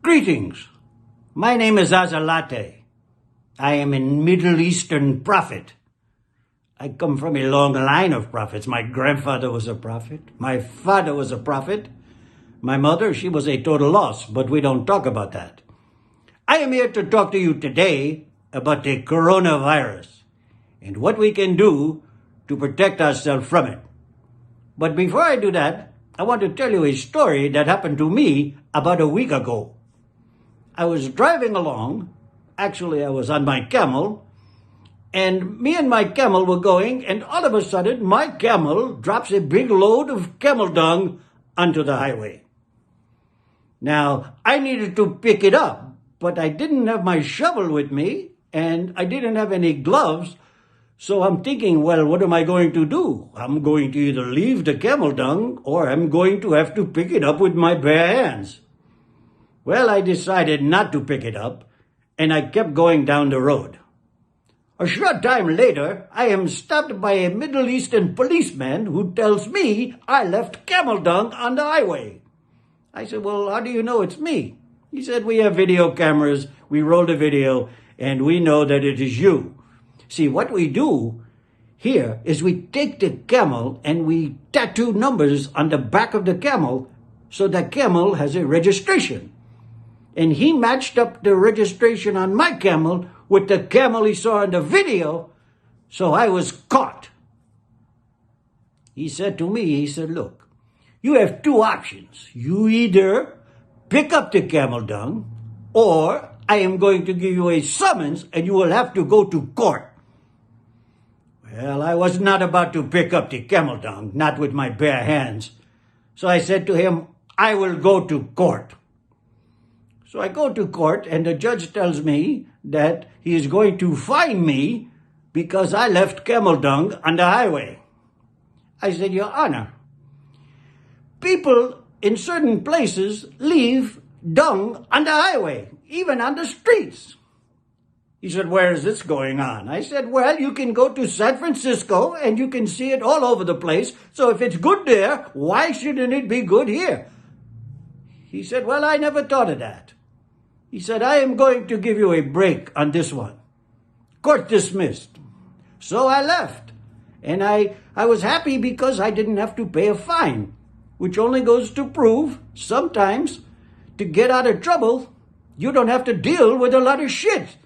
Greetings. My name is Azalati. I am a Middle Eastern prophet. I come from a long line of prophets. My grandfather was a prophet. My father was a prophet. My mother, she was a total loss, but we don't talk about that. I am here to talk to you today about the coronavirus and what we can do to protect ourselves from it. But before I do that, I want to tell you a story that happened to me about a week ago. I was driving along, actually I was on my camel, and me and my camel were going, and all of a sudden my camel drops a big load of camel dung onto the highway. Now, I needed to pick it up, but I didn't have my shovel with me, and I didn't have any gloves, so I'm thinking, well, what am I going to do? I'm going to either leave the camel dung, or I'm going to have to pick it up with my bare hands. Well, I decided not to pick it up, and I kept going down the road. A short time later, I am stopped by a Middle Eastern policeman who tells me I left camel dung on the highway. I said, well, how do you know it's me? He said, we have video cameras, we roll the video, and we know that it is you. See, what we do here is we take the camel and we tattoo numbers on the back of the camel so the camel has a registration. And he matched up the registration on my camel with the camel he saw in the video, so I was caught. He said to me, he said, look, you have two options. You either pick up the camel dung, or I am going to give you a summons and you will have to go to court. Well, I was not about to pick up the camel dung, not with my bare hands. So I said to him, I will go to court. So I go to court, and the judge tells me that he is going to fine me because I left camel dung on the highway. I said, Your Honor, people in certain places leave dung on the highway, even on the streets. He said, where is this going on? I said, well, you can go to San Francisco and you can see it all over the place. So if it's good there, why shouldn't it be good here? He said, well, I never thought of that. He said, I am going to give you a break on this one. Court dismissed. So I left. And I was happy because I didn't have to pay a fine, which only goes to prove sometimes to get out of trouble, you don't have to deal with a lot of shit.